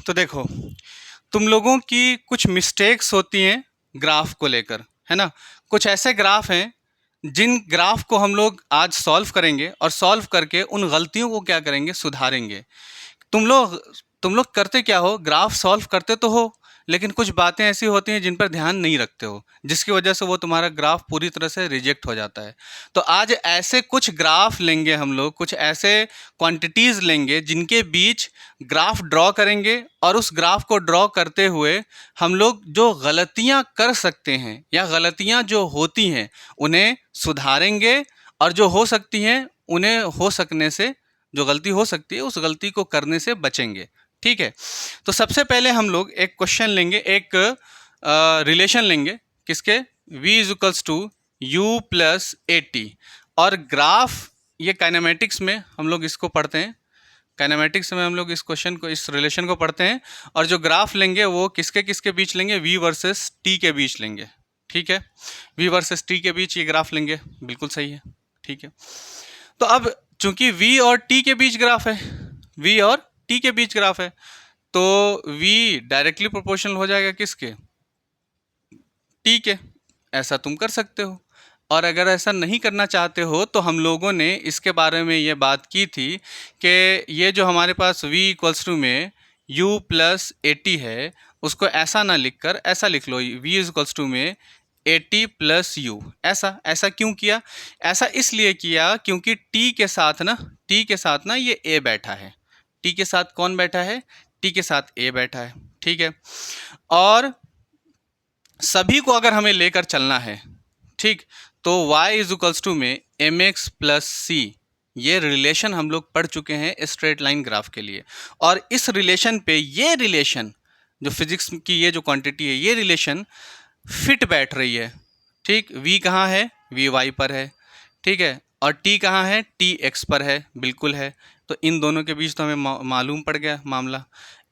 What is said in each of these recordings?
तो देखो, तुम लोगों की कुछ मिस्टेक्स होती हैं ग्राफ को लेकर, है ना। कुछ ऐसे ग्राफ हैं जिन ग्राफ को हम लोग आज सॉल्व करेंगे और सॉल्व करके उन गलतियों को क्या करेंगे, सुधारेंगे। तुम लोग तुम लोग करते क्या हो, ग्राफ सॉल्व करते तो हो, लेकिन कुछ बातें ऐसी होती हैं जिन पर ध्यान नहीं रखते हो, जिसकी वजह से वो तुम्हारा ग्राफ पूरी तरह से रिजेक्ट हो जाता है। तो आज ऐसे कुछ ग्राफ लेंगे हम लोग, कुछ ऐसे क्वांटिटीज लेंगे जिनके बीच ग्राफ ड्रॉ करेंगे, और उस ग्राफ को ड्रॉ करते हुए हम लोग जो गलतियां कर सकते हैं या गलतियां जो होती हैं उन्हें सुधारेंगे, और जो हो सकती हैं उन्हें हो सकने से, जो गलती हो सकती है उस गलती को करने से बचेंगे। ठीक है। तो सबसे पहले हम लोग एक क्वेश्चन लेंगे, एक रिलेशन लेंगे, किसके, v is equals to u plus a t. और ग्राफ, ये काइनेमेटिक्स में हम लोग इसको पढ़ते हैं, काइनेमेटिक्स में हम लोग इस क्वेश्चन को, इस रिलेशन को पढ़ते हैं। और जो ग्राफ लेंगे वो किसके किसके बीच लेंगे, v वर्सेस t के बीच लेंगे। ठीक है, v वर्सेस t के बीच ये ग्राफ लेंगे, बिल्कुल सही है। ठीक है। तो अब चूंकि v और t के बीच ग्राफ है, v और t के बीच ग्राफ है, तो v डायरेक्टली प्रोपोर्शनल हो जाएगा किसके, t के। ऐसा तुम कर सकते हो। और अगर ऐसा नहीं करना चाहते हो तो हम लोगों ने इसके बारे में ये बात की थी कि ये जो हमारे पास v इक्वल्स टू में u प्लस ए टी है, उसको ऐसा ना लिखकर ऐसा लिख लो, v इक्वल्स टू में ए टी प्लस यू। ऐसा ऐसा क्यों किया? ऐसा इसलिए किया क्योंकि t के साथ ना, t के साथ ना ये a बैठा है। t के साथ कौन बैठा है? t के साथ a बैठा है। ठीक है। और सभी को अगर हमें लेकर चलना है, ठीक, तो y इज इक्वल्स टू में एम एक्स प्लस सी, ये रिलेशन हम लोग पढ़ चुके हैं स्ट्रेट लाइन ग्राफ के लिए। और इस रिलेशन पे, ये रिलेशन जो फिजिक्स की ये जो क्वांटिटी है, ये रिलेशन फिट बैठ रही है। ठीक, v कहाँ है, v y पर है। ठीक है। और t कहाँ है, t x पर है, बिल्कुल है। तो इन दोनों के बीच तो हमें मालूम पड़ गया मामला।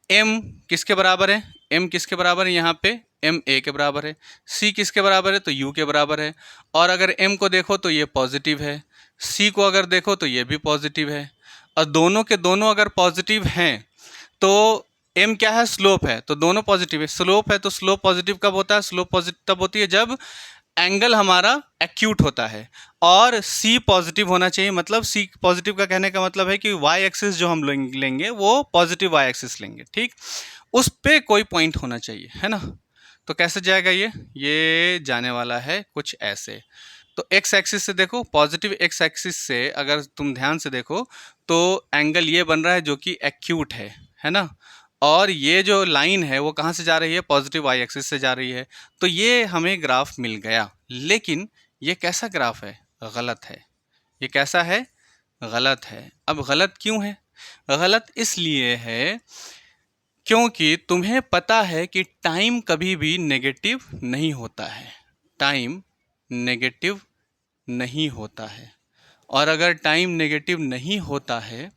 m किसके बराबर है, m किसके बराबर है यहाँ पे, m a के बराबर है। c किसके बराबर है, तो u के बराबर है। और अगर m को देखो तो ये पॉजिटिव है, c को अगर देखो तो ये भी पॉजिटिव है। और दोनों के दोनों अगर पॉजिटिव हैं तो m क्या है, स्लोप है, तो दोनों पॉजिटिव है। स्लोप है तो स्लोप पॉजिटिव कब होता है, स्लोप पॉजिटिव तब होती है जब एंगल हमारा एक्यूट होता है। और c पॉजिटिव होना चाहिए, मतलब c पॉजिटिव का कहने का मतलब है कि y एक्सिस जो हम लेंगे वो पॉजिटिव y एक्सिस लेंगे। ठीक, उस पे कोई पॉइंट होना चाहिए, है ना। तो कैसे जाएगा ये जाने वाला है कुछ ऐसे। तो x एक्सिस से देखो, पॉजिटिव x एक्सिस से अगर तुम ध्यान से देखो तो एंगल ये बन रहा है जो कि एक्यूट है ना। और ये जो लाइन है वो कहाँ से जा रही है, पॉजिटिव y एक्सिस से जा रही है। तो ये हमें ग्राफ मिल गया। लेकिन ये कैसा ग्राफ है, गलत है। ये कैसा है, गलत है। अब गलत क्यों है? गलत इसलिए है क्योंकि तुम्हें पता है कि टाइम कभी भी नेगेटिव नहीं होता है। टाइम नेगेटिव नहीं होता है। और अगर टाइम नेगेटिव नहीं होता है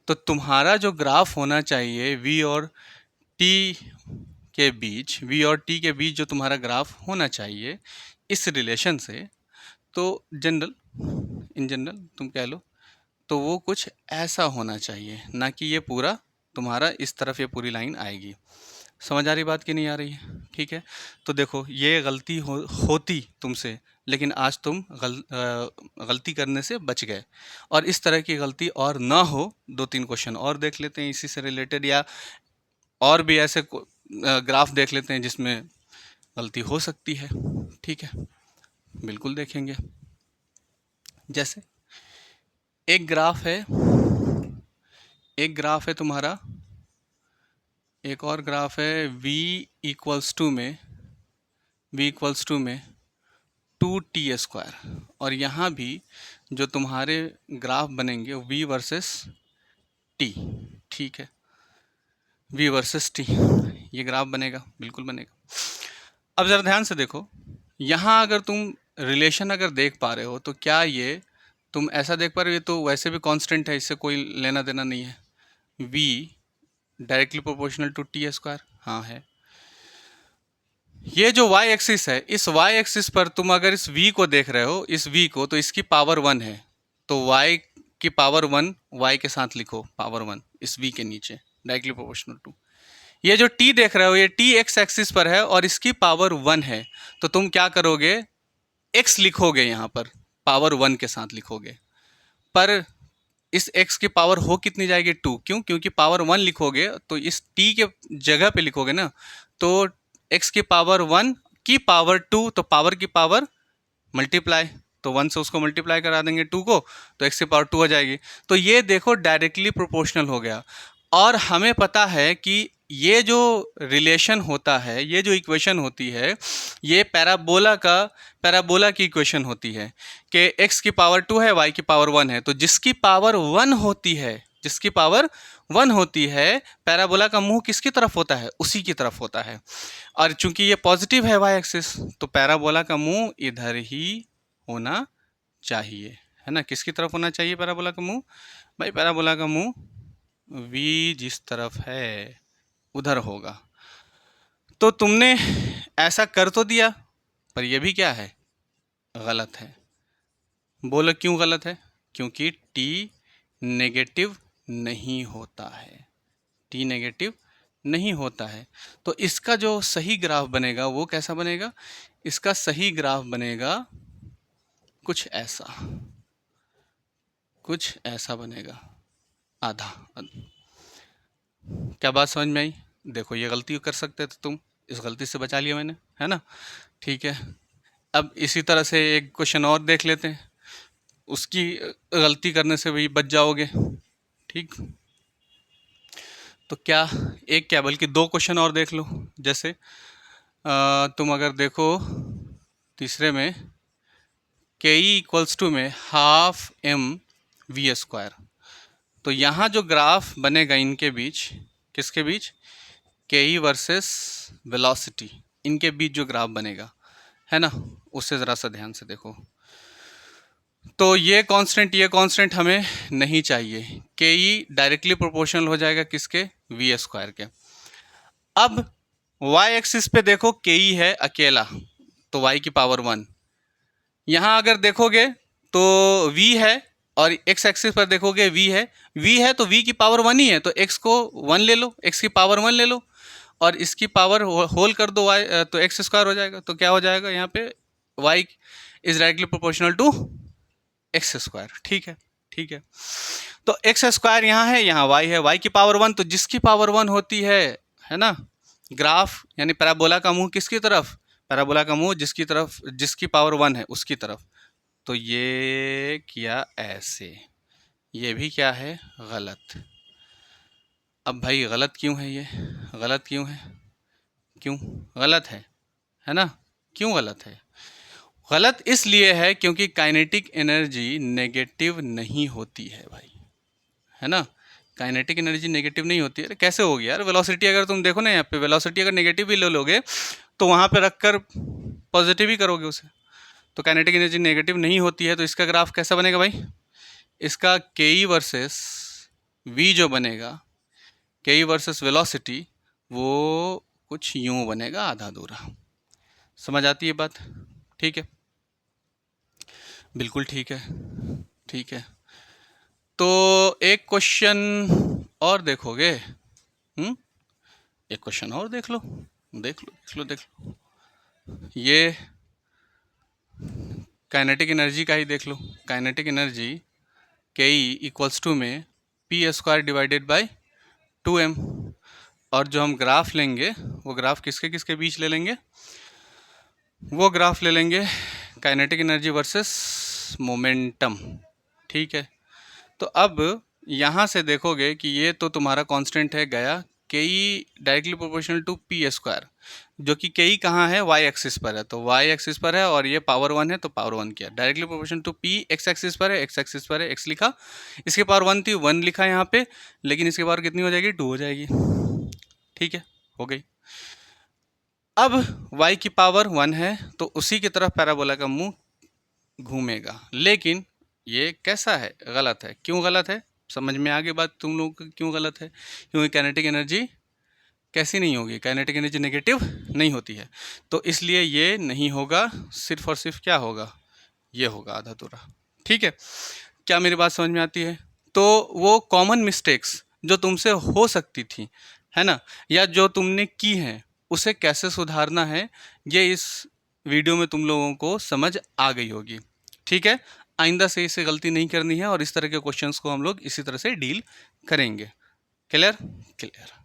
तो तुम्हारा जो ग्राफ होना चाहिए v और t के बीच, v और t के बीच जो तुम्हारा ग्राफ होना चाहिए इस रिलेशन से, तो इन जनरल तुम कह लो, तो वो कुछ ऐसा होना चाहिए, ना कि ये पूरा तुम्हारा इस तरफ ये पूरी लाइन आएगी। समझ आ रही बात कि नहीं आ रही है? ठीक है। तो देखो, ये गलती होती तुमसे, लेकिन आज तुम गलती करने से बच गए। और इस तरह की गलती और ना हो, दो तीन क्वेश्चन और देख लेते हैं इसी से रिलेटेड, या और भी ऐसे ग्राफ देख लेते हैं जिसमें गलती हो सकती है। ठीक है, बिल्कुल देखेंगे। जैसे एक ग्राफ है तुम्हारा, एक और ग्राफ है v इक्वल्स टू में 2t²। और यहाँ भी जो तुम्हारे ग्राफ बनेंगे v वर्सेस t। ठीक है, v वर्सेस t ये ग्राफ बनेगा, बिल्कुल बनेगा। अब ज़रा ध्यान से देखो, यहाँ अगर तुम रिलेशन अगर देख पा रहे हो तो क्या ये तुम ऐसा देख पा रहे हो, ये तो वैसे भी कांस्टेंट है, इससे कोई लेना देना नहीं है। v directly proportional to t², हाँ है। ये जो y एक्सिस है, इस y एक्सिस पर तुम अगर इस v को देख रहे हो, इस v को, तो इसकी पावर 1 है, तो y की पावर 1 y के साथ लिखो, पावर 1 इस v के नीचे, डायरेक्टली प्रोपोर्शनल टू। ये जो t देख रहे हो ये t x एक्सिस पर है और इसकी पावर 1 है, तो तुम क्या करोगे, x लिखोगे यहाँ पर, पावर 1 के साथ लिखोगे। पर इस x की पावर हो कितनी जाएगी, 2। क्यों? क्योंकि पावर 1 लिखोगे तो इस t के जगह पे लिखोगे ना, तो x की पावर 1 की पावर 2, तो पावर की पावर मल्टीप्लाई, तो 1 से उसको मल्टीप्लाई करा देंगे 2 को, तो x की पावर 2 हो जाएगी। तो ये देखो डायरेक्टली प्रोपोर्शनल हो गया। और हमें पता है कि ये जो रिलेशन होता है, ये जो इक्वेशन होती है, ये पैराबोला की इक्वेशन होती है कि x की पावर 2 है, y की पावर 1 है, तो जिसकी पावर 1 होती है, जिसकी पावर 1 होती है, पैराबोला का मुंह किसकी तरफ होता है, उसी की तरफ होता है। और चूंकि ये पॉजिटिव है y एक्सिस, तो पैराबोला का मुंह इधर ही होना चाहिए, है ना। किसकी तरफ होना चाहिए पैराबोला का मुंह? भाई पैराबोला का मुंह v जिस तरफ है उधर होगा। तो तुमने ऐसा कर तो दिया, पर यह भी क्या है, गलत है। बोलो क्यों गलत है? क्योंकि t नेगेटिव नहीं होता है, t नेगेटिव नहीं होता है। तो इसका जो सही ग्राफ बनेगा वो कैसा बनेगा? इसका सही ग्राफ बनेगा कुछ ऐसा, कुछ ऐसा बनेगा, आधा। क्या बात समझ में आई? देखो ये गलती कर सकते थे तुम, इस गलती से बचा लिया मैंने, है ना। ठीक है, अब इसी तरह से एक क्वेश्चन और देख लेते हैं, उसकी गलती करने से भी बच जाओगे। ठीक, तो क्या एक क्या बल्कि दो क्वेश्चन और देख लो। जैसे तुम अगर देखो तीसरे में के ई इक्वल्स टू में हाफ एम वी स्क्वायर, तो यहाँ जो ग्राफ बनेगा इनके बीच, किसके बीच, के ई वर्सेस वेलोसिटी, इनके बीच जो ग्राफ बनेगा, है ना, उससे ज़रा सा ध्यान से देखो। तो ये कांस्टेंट हमें नहीं चाहिए, के ई डायरेक्टली प्रोपोर्शनल हो जाएगा किसके, वी स्क्वायर के। अब y एक्सिस पे देखो के ई है अकेला, तो y की पावर 1। यहाँ अगर देखोगे तो v है, और x एक्सिस पर देखोगे v है तो v की पावर 1 ही है, तो x को 1 ले लो, x की पावर 1 ले लो, और इसकी पावर होल कर दो y, तो एक्स स्क्वायर हो जाएगा। तो क्या हो जाएगा यहाँ पे, y is directly proportional to x square. ठीक है, ठीक है। तो एक्स स्क्वायर यहाँ है, यहाँ y है, y की पावर 1, तो जिसकी पावर 1 होती है ना, ग्राफ यानी पैराबोला का मुंह किसकी तरफ, पैराबोला का मुंह जिसकी तरफ, जिसकी पावर 1 है उसकी तरफ। तो ये किया ऐसे, ये भी क्या है, गलत। अब भाई गलत क्यों है, ये गलत क्यों है, क्यों गलत है ना, क्यों गलत है? गलत इसलिए है क्योंकि काइनेटिक एनर्जी नेगेटिव नहीं होती है भाई, है ना। काइनेटिक एनर्जी नेगेटिव नहीं होती है। कैसे होगी यार, वेलोसिटी अगर तुम देखो ना, यहाँ पे वेलोसिटी अगर नेगेटिव भी ले लोगे तो वहाँ पे रखकर पॉजिटिव ही करोगे उसे, तो काइनेटिक एनर्जी नेगेटिव नहीं होती है। तो इसका ग्राफ कैसा बनेगा भाई, इसका के ई वर्सेस वी जो बनेगा, के ई वर्सेस वेलोसिटी, वो कुछ यूँ बनेगा, आधा अधूरा। समझ आती है बात? ठीक है, बिल्कुल ठीक है, ठीक है। तो एक क्वेश्चन और देखोगे, एक क्वेश्चन और देख लो, देख लो, देख लो, देख लो। ये काइनेटिक एनर्जी का ही देख लो। काइनेटिक एनर्जी के ई इक्वल्स टू में P square divided by 2m, और जो हम ग्राफ लेंगे वो ग्राफ किसके किसके बीच ले लेंगे, वो ग्राफ ले लेंगे काइनेटिक एनर्जी वर्सेस मोमेंटम। ठीक है, तो अब यहाँ से देखोगे कि ये तो तुम्हारा कांस्टेंट है गया, K E directly proportional to p square, जो कि के ई कहाँ है, वाई एक्सिस पर है, तो वाई एक्सिस पर है, और ये पावर 1 है तो पावर 1 किया, directly proportional to p x axis पर है, एक्स एक्सिस पर है, एक्स लिखा, इसकी पावर 1 थी, 1 लिखा यहाँ पे, लेकिन इसकी पावर कितनी हो जाएगी, 2 हो जाएगी। ठीक है, हो गई। अब y की पावर 1 है तो उसी की तरफ पैराबोला का मुंह घूमेगा, लेकिन ये कैसा है, गलत है। क्यों गलत है, समझ में आ गई बात तुम लोग को क्यों गलत है? क्योंकि काइनेटिक एनर्जी कैसी नहीं होगी, काइनेटिक एनर्जी नेगेटिव नहीं होती है, तो इसलिए ये नहीं होगा, सिर्फ और सिर्फ क्या होगा, ये होगा, आधा अधूरा। ठीक है, क्या मेरी बात समझ में आती है? तो वो कॉमन मिस्टेक्स जो तुमसे हो सकती थी, है ना, या जो तुमने की हैं, उसे कैसे सुधारना है, ये इस वीडियो में तुम लोगों को समझ आ गई होगी। ठीक है, आइंदा से इसे गलती नहीं करनी है और इस तरह के क्वेश्चंस को हम लोग इसी तरह से डील करेंगे। क्लियर? क्लियर।